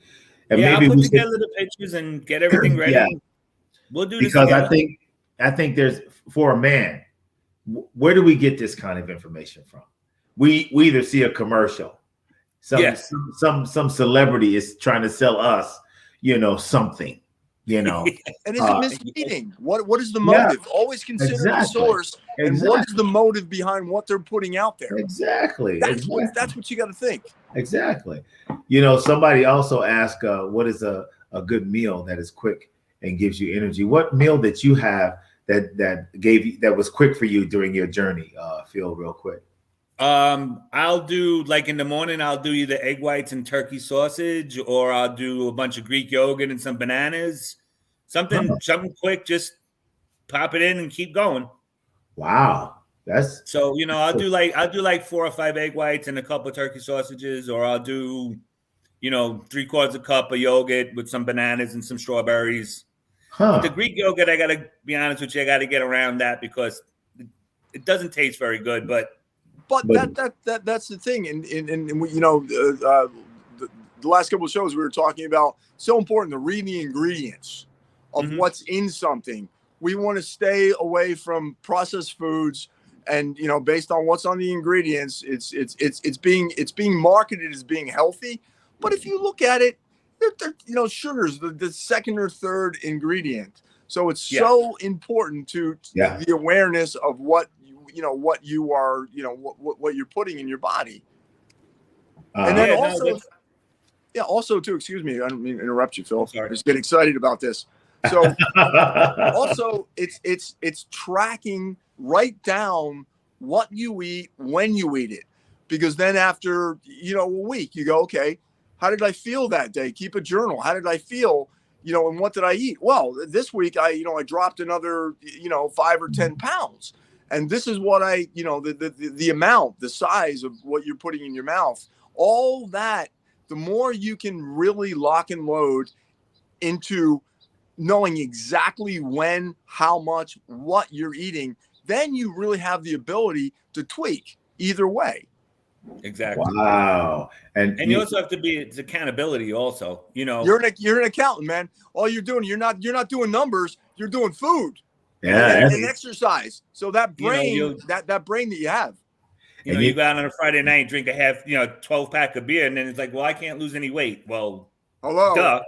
And maybe I'll put together the pictures and get everything ready. Yeah. We'll do this because together. I think there's, for a man, where do we get this kind of information from? We either see a commercial, some celebrity is trying to sell us, something. And is it misleading? What is the motive? Always consider the source and what is the motive behind what they're putting out there. That's what you got to think. Exactly. Somebody also asked, what is a good meal that is quick and gives you energy? What meal that you have that was quick for you during your journey, Phil, real quick? I'll do, like, in the morning, I'll do either egg whites and turkey sausage, or I'll do a bunch of Greek yogurt and some bananas. Something quick, just pop it in and keep going. Wow. That's so, I'll do like 4 or 5 egg whites and a couple of turkey sausages, or I'll do, 3/4 cup of yogurt with some bananas and some strawberries. With the Greek yogurt, I gotta be honest with you, I gotta get around that because it doesn't taste very good, But that's the thing, and we, the last couple of shows we were talking about, so important to read the ingredients. of what's in something. We want to stay away from processed foods, and based on what's on the ingredients, it's being marketed as being healthy. But if you look at it, sugar's the second or third ingredient. So it's so important to the awareness of what you are, what you're putting in your body. And then also too, excuse me, I don't mean to interrupt you, Phil. I just get excited about this. So also it's tracking right down what you eat, when you eat it, because then after, a week, you go, okay, how did I feel that day? Keep a journal. How did I feel? And what did I eat? Well, this week I dropped another, 5 or 10 pounds. And this is what the amount, the size of what you're putting in your mouth, all that, the more you can really lock and load into knowing exactly when, how much, what you're eating, then you really have the ability to tweak either way. Exactly. Wow. And you also have to it's accountability also, You're an accountant, man. All you're doing, you're not doing numbers, you're doing food. Yeah, and exercise. So that brain, that brain that you have. You go out on a Friday night, drink a half, 12 pack of beer, and then it's like, well, I can't lose any weight. Well, hello. Duh.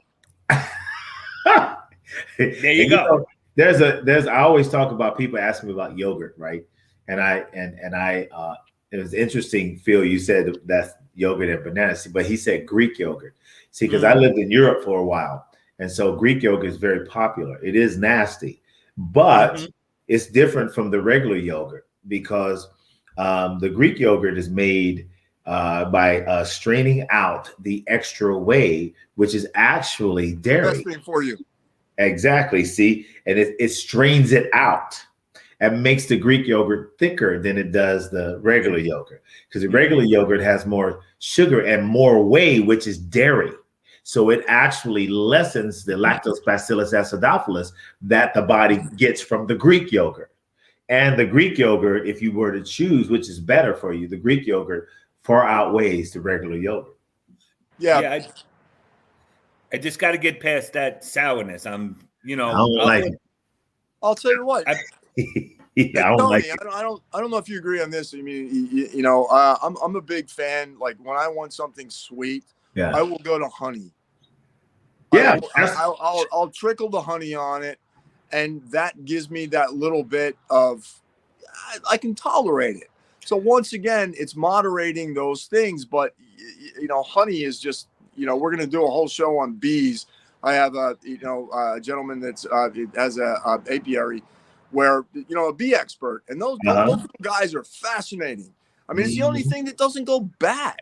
There you go. I always talk about people asking me about yogurt, right? And I it was interesting, Phil, you said that's yogurt and bananas, but he said Greek yogurt. See, because I lived in Europe for a while, and so Greek yogurt is very popular. It is nasty, but it's different from the regular yogurt because the Greek yogurt is made by straining out the extra whey, which is actually dairy. Best thing for you. Exactly. See, and it strains it out and makes the Greek yogurt thicker than it does the regular yogurt, because the regular yogurt has more sugar and more whey, which is dairy. So it actually lessens the lactobacillus acidophilus that the body gets from the Greek yogurt. And the Greek yogurt, if you were to choose which is better for you, the Greek yogurt far outweighs the regular yogurt. Yeah. I just got to get past that sourness. I don't like it. I'll tell you what. I don't like it. I don't know if you agree on this. I mean, I'm a big fan. Like when I want something sweet, I will go to honey. Yeah, I'll trickle the honey on it, and that gives me that little bit of I can tolerate it. So once again, it's moderating those things, but honey is just we're going to do a whole show on bees. I have a gentleman that's has a apiary where a bee expert, and those guys are fascinating. I mean, it's the only thing that doesn't go bad.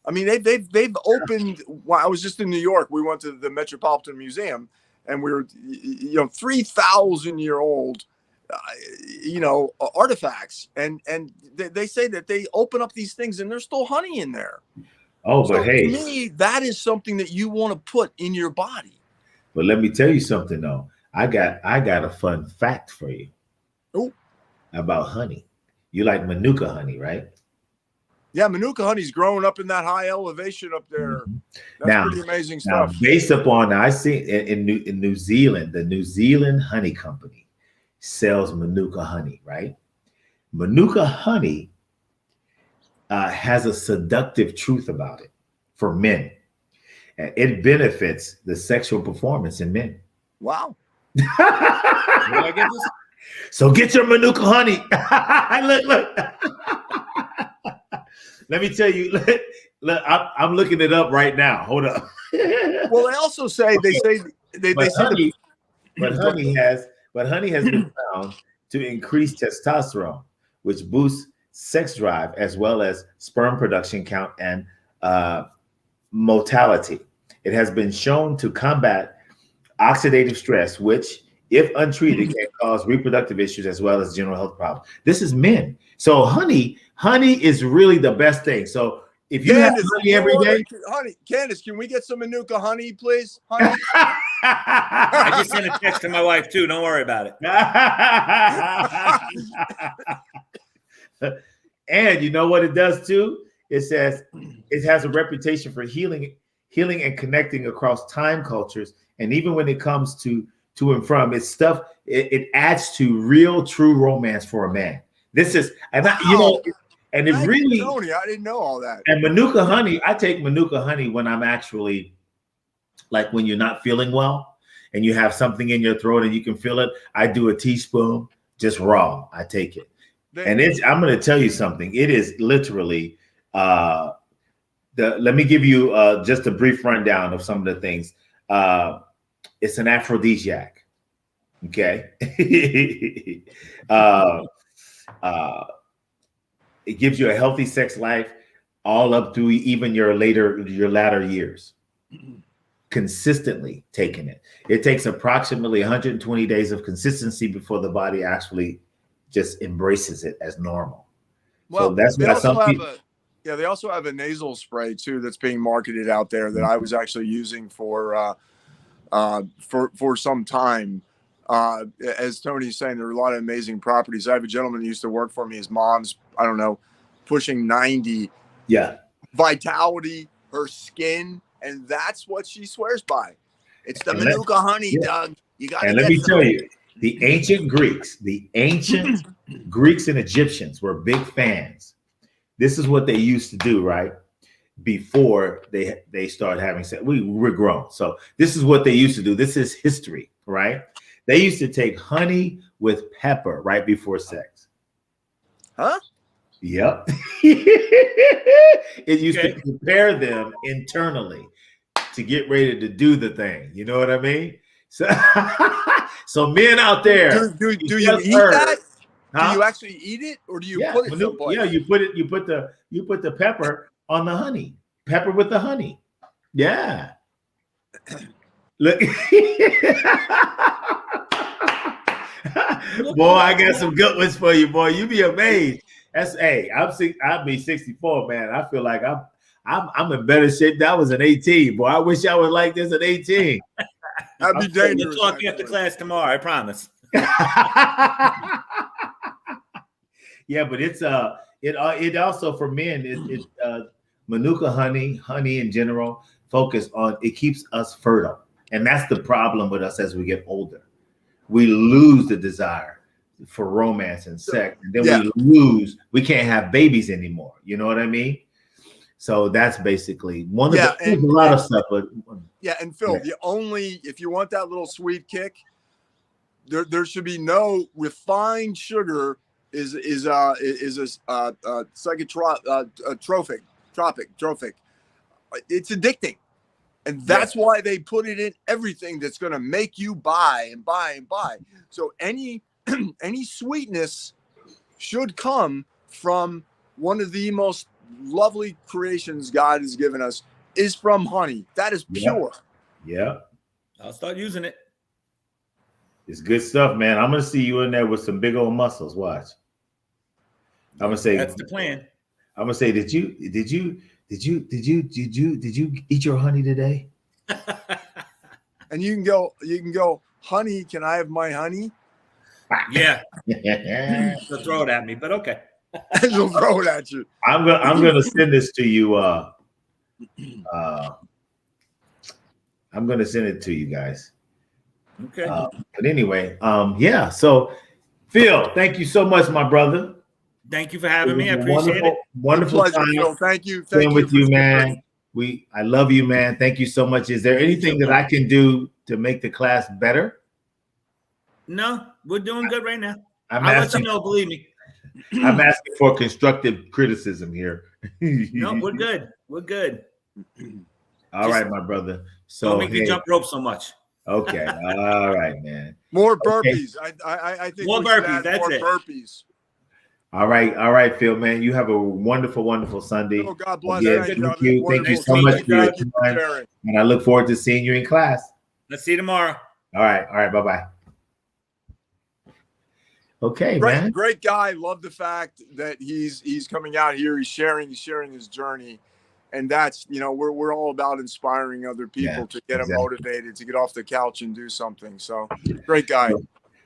I mean, they've opened. Well, I was just in New York. We went to the Metropolitan Museum, and we were 3,000-year-old artifacts, and they say that they open up these things and there's still honey in there. Oh, but so hey, to me, that is something that you want to put in your body. But let me tell you something though. I got a fun fact for you. Oh, about honey. You like Manuka honey, right? Yeah, Manuka honey's growing up in that high elevation up there. That's pretty amazing stuff. Now, based upon, I see in New Zealand, the New Zealand Honey Company sells Manuka honey, right? Manuka honey has a seductive truth about it for men. It benefits the sexual performance in men. Wow. So get your Manuka honey. Look. Let me tell you. Look, I'm looking it up right now. Hold up. Well, they also say honey has been found to increase testosterone, which boosts sex drive as well as sperm production count and motility. It has been shown to combat oxidative stress, which, if untreated, can cause reproductive issues as well as general health problems. This is men. So honey is really the best thing. So if you have honey every day, Candace, can we get some Manuka honey, please? Honey. I just sent a text to my wife too. Don't worry about it. And you know what it does too? It says it has a reputation for healing and connecting across time cultures. And even when it comes to to and from. It's stuff. It adds to real, true romance for a man. This is, and and it Thank really, you, Tony. I didn't know all that. and Manuka honey. I take Manuka honey when I'm actually, like, when you're not feeling well and you have something in your throat and you can feel it. I do a teaspoon, just raw. I take it, and I'm going to tell you something. It is literally. Let me give you just a brief rundown of some of the things. It's an aphrodisiac. Okay. It gives you a healthy sex life all up through even your latter years. Consistently taking it. It takes approximately 120 days of consistency before the body actually just embraces it as normal. Well, so that's why some people. They also have a nasal spray too that's being marketed out there that I was actually using for some time. As Tony's saying, there are a lot of amazing properties. I have a gentleman who used to work for me. His mom's, I don't know, pushing 90. Yeah. Vitality, her skin, and that's what she swears by. It's the Manuka honey, Doug. You got to. And let me tell you, the ancient Greeks and Egyptians were big fans. This is what they used to do, right? Before they started having sex. We're grown. So this is what they used to do. This is history, right? They used to take honey with pepper right before sex. Huh? Yep. It used to prepare them internally to get ready to do the thing. You know what I mean? So, so men out there, do you eat that? Huh? Do you actually eat it, or do you put it someplace? Yeah, you put the pepper on the honey. Pepper with the honey. Yeah. Look. Boy, I got some good ones for you, boy. You be amazed. I'll be 64, man. I feel like I'm in better shape. That was an 18, boy. I wish I was like this at 18. That'd be dangerous. We'll talk after class tomorrow. I promise. Yeah, but it also for men Manuka honey in general focus on it keeps us fertile, and that's the problem with us as we get older. We lose the desire for romance and sex, and then we can't have babies anymore. You know what I mean? So that's basically one of there's a lot of stuff. But and Phil, if you want that little sweet kick, there should be no refined sugar. Is a psychotropic. It's addicting, and that's why they put it in everything that's going to make you buy and buy and buy. So any sweetness should come from one of the most lovely creations God has given us is from honey. That is pure. Yeah. I'll start using it. It's good stuff, man. I'm gonna see you in there with some big old muscles. Watch. I'm gonna say that's the plan. I'm gonna say, did you eat your honey today? And you can go, honey, can I have my honey? Yeah. They'll throw it at me, but okay. She'll throw it at you. I'm gonna send this to you. I'm gonna send it to you guys. Okay. But anyway, so Phil, thank you so much, my brother. Thank you for having me. I appreciate it. Wonderful pleasure, time. Phil. Thank you with you, man. I love you, man. Thank you so much. Is there anything that I can do to make the class better? No, we're doing good right now. I'll let you know, believe me. I'm asking for constructive criticism here. No, we're good. We're good. All right, my brother. So don't make me jump rope so much. Okay. All right, man. More burpees. Okay. I think more burpees. That's it. Burpees. All right, Phil, man. You have a wonderful, wonderful Sunday. Oh, God bless. Thank you so much for your time. And I look forward to seeing you in class. Let's see you tomorrow. All right. Bye-bye. Okay, man. Great guy. Love the fact that he's coming out here. He's sharing his journey. And that's, we're all about inspiring other people to get them motivated, to get off the couch and do something. So great guy.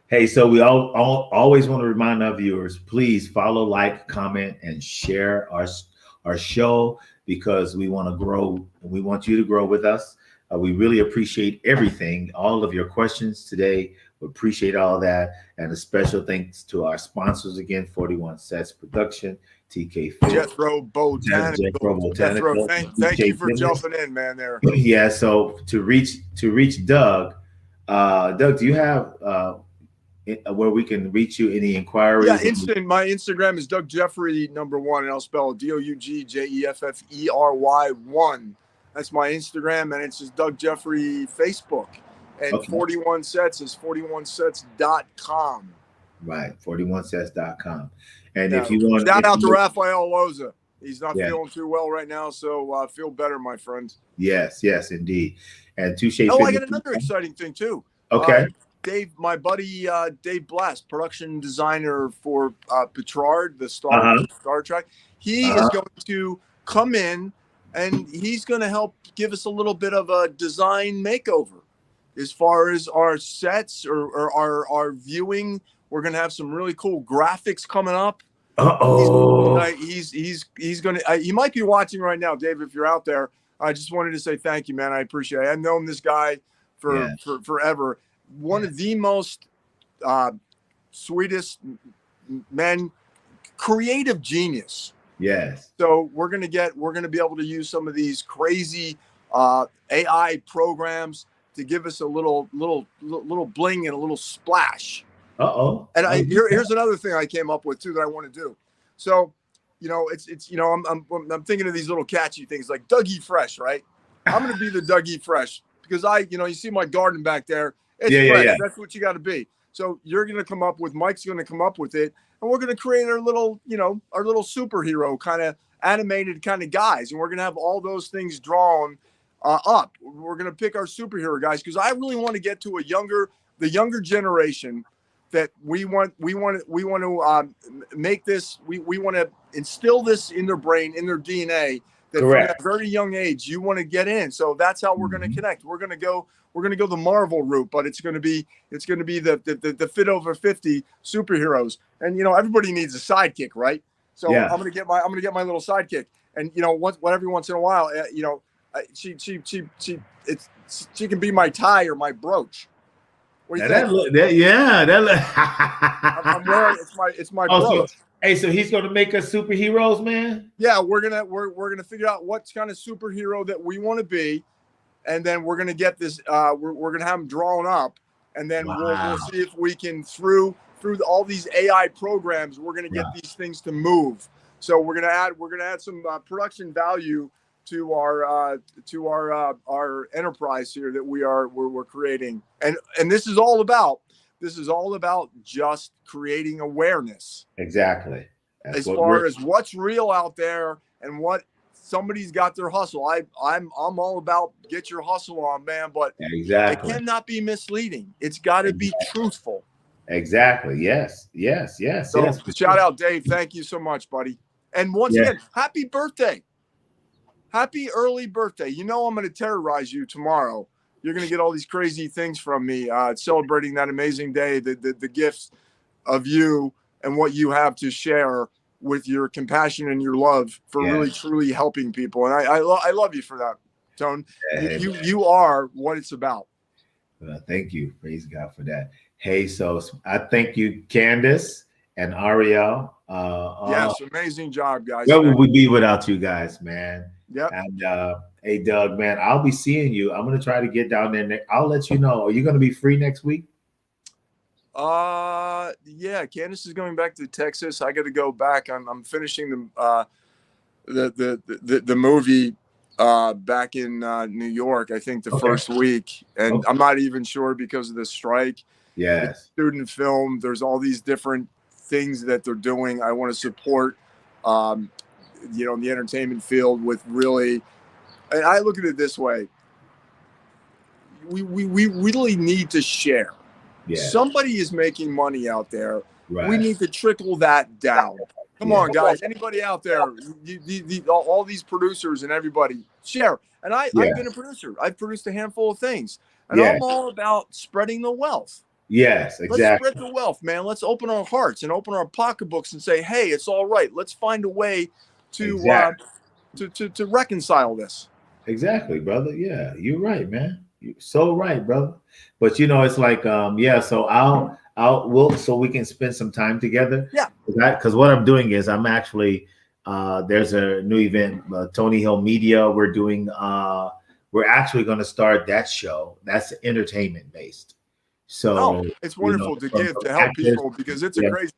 Hey, so we always want to remind our viewers, please follow, like, comment, and share our show because we want to grow. And we want you to grow with us. We really appreciate everything, all of your questions today. We appreciate all that. And a special thanks to our sponsors again, 41 Sets Production, TK Fit, Jethro Botanical. Jethro, thank you for jumping in, man. There. Yeah. So to reach Doug, Doug, do you have where we can reach you? Any inquiries? Yeah, my Instagram is Doug Jeffrey #1, and I'll spell it DOUGJEFFERY1. That's my Instagram, and it's just Doug Jeffrey Facebook. And okay. 41 Sets is 41sets.com. Right, 41sets.com. And if you want, shout out to Rafael Loza. He's not feeling too well right now, so feel better, my friend. Yes, indeed. And Touche. Oh, I got another exciting thing too. Okay. Dave, my buddy Dave Blast, production designer for Petrard, the Star Trek, he is going to come in and he's going to help give us a little bit of a design makeover as far as our sets or our viewing. We're going to have some really cool graphics coming up. He's going to. He might be watching right now, Dave. If you're out there, I just wanted to say thank you, man. I appreciate it. I've known this guy for forever. One of the most sweetest men, creative genius. Yes. So we're gonna be able to use some of these crazy AI programs to give us a little bling and a little splash. And here's another thing I came up with too that I want to do. So, I'm thinking of these little catchy things like Dougie Fresh, right? I'm gonna be the Dougie Fresh because you see my garden back there. It's fresh. Yeah. That's what you got to be. So you're going to come up with, Mike's going to come up with it, and we're going to create our little superhero kind of animated kind of guys. And we're going to have all those things drawn up. We're going to pick our superhero guys because I really want to get to the younger generation that we want to make this. We want to instill this in their brain, in their DNA. That correct. From a very young age, you want to get in. So that's how we're going to connect. We're going to go the Marvel route, but it's going to be the fit over 50 superheroes. And everybody needs a sidekick, right? So I'm going to get my little sidekick. And every once in a while, she can be my tie or my brooch. What do you think? I'm wearing it's my brooch. Hey, so he's going to make us superheroes, man? Yeah, we're gonna figure out what kind of superhero that we want to be, and then we're gonna get this. We're gonna have them drawn up, and then we'll see if we can through all these AI programs. We're gonna get these things to move. So we're gonna add some production value to our enterprise here that we're creating, and this is all about. This is all about just creating awareness. Exactly. As far as what's real out there and what somebody's got their hustle. I'm all about get your hustle on, man, but it cannot be misleading. It's got to be truthful. Exactly. Yes. So shout out, Dave. Thank you so much, buddy. And once again, happy birthday. Happy early birthday. I'm going to terrorize you tomorrow. You're going to get all these crazy things from me celebrating that amazing day, the gifts of you and what you have to share with your compassion and your love for really, truly helping people. And I love you for that, Tone. You are what it's about. Thank you. Praise God for that. Hey, so I thank you, Candace and Ariel. Yes, amazing job, guys. Where would we be without you guys, man? Yep. And hey, Doug, man, I'll be seeing you. I'm going to try to get down there. I'll let you know. Are you going to be free next week? Yeah. Candace is going back to Texas. I got to go back. I'm finishing the movie back in New York. I think the first week, and I'm not even sure because of the strike. Yes. Student film. There's all these different things that they're doing. I want to support. In the entertainment field with really, and I look at it this way. We really need to share. Yeah. Somebody is making money out there. Right. We need to trickle that down. Come on, guys. Anybody out there, all these producers and everybody, share. And I've been a producer. I've produced a handful of things. And I'm all about spreading the wealth. Yes, exactly. Let's spread the wealth, man. Let's open our hearts and open our pocketbooks and say, hey, it's all right. Let's find a way to reconcile this. Exactly, brother. Yeah, you're right, man. You're so right, brother. But it's like, so so we can spend some time together. Yeah. Because what I'm doing is I'm actually there's a new event, Tony Hill Media. We're actually going to start that show. That's entertainment based. So it's wonderful to from give to help actors, people because it's a crazy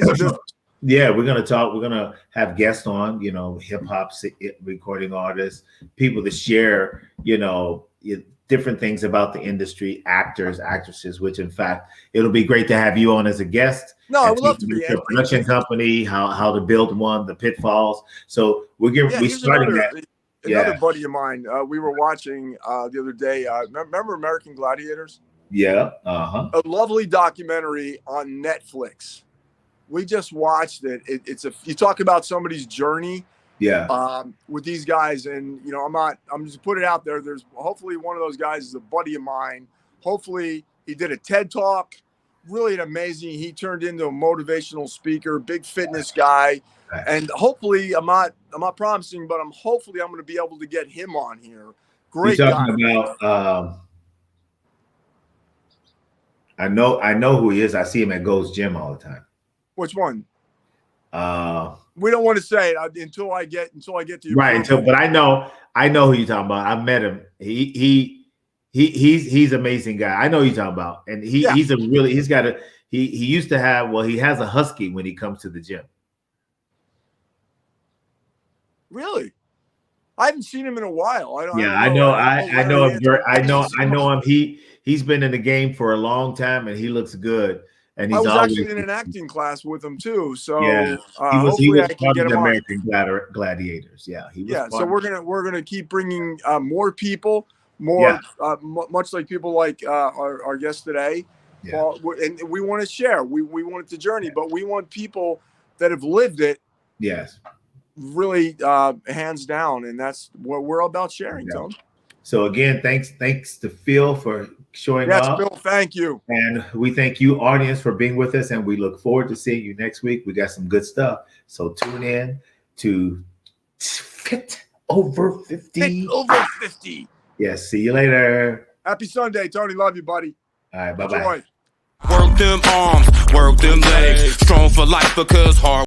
business. Yeah, we're gonna talk. We're gonna have guests on, hip hop recording artists, people to share, different things about the industry, actors, actresses. Which, in fact, it'll be great to have you on as a guest. No, I would love to be. Your production company, how to build one, the pitfalls. So we starting that. Another buddy of mine. We were watching the other day. Remember American Gladiators? Yeah. A lovely documentary on Netflix. We just watched it. You talk about somebody's journey. Yeah. With these guys, and I'm just put it out there. There's hopefully one of those guys is a buddy of mine. Hopefully he did a TED talk. Really amazing. He turned into a motivational speaker, big fitness guy. Right. And hopefully I'm not promising, but I'm going to be able to get him on here. Great You're guy. talking about I know who he is. I see him at Gold's Gym all the time. Which one? We don't want to say it until I get to you. Right. But I know who you're talking about. I met him. He's an amazing guy. I know who you're talking about. And he used to have, he has a husky when he comes to the gym. Really? I haven't seen him in a while. I know him. He's been in the game for a long time and he looks good. And I was actually in an acting class with him too. So yeah, he was part of the American Gladiators. Yeah, he was. Yeah, so we're gonna keep bringing more people, much like people like our guest today. Yeah. And we want to share. We want it to journey, but we want people that have lived it. Yes. Really, hands down, and that's what we're about sharing, Tom. So again, thanks to Phil for showing up. Yes, Phil, thank you. And we thank you, audience, for being with us, and we look forward to seeing you next week. We got some good stuff. So tune in to Fit Over 50. Fit Over 50. Yes, see you later. Happy Sunday, Tony. Love you, buddy. All right, bye-bye. Work them arms, work them legs, strong for life because hard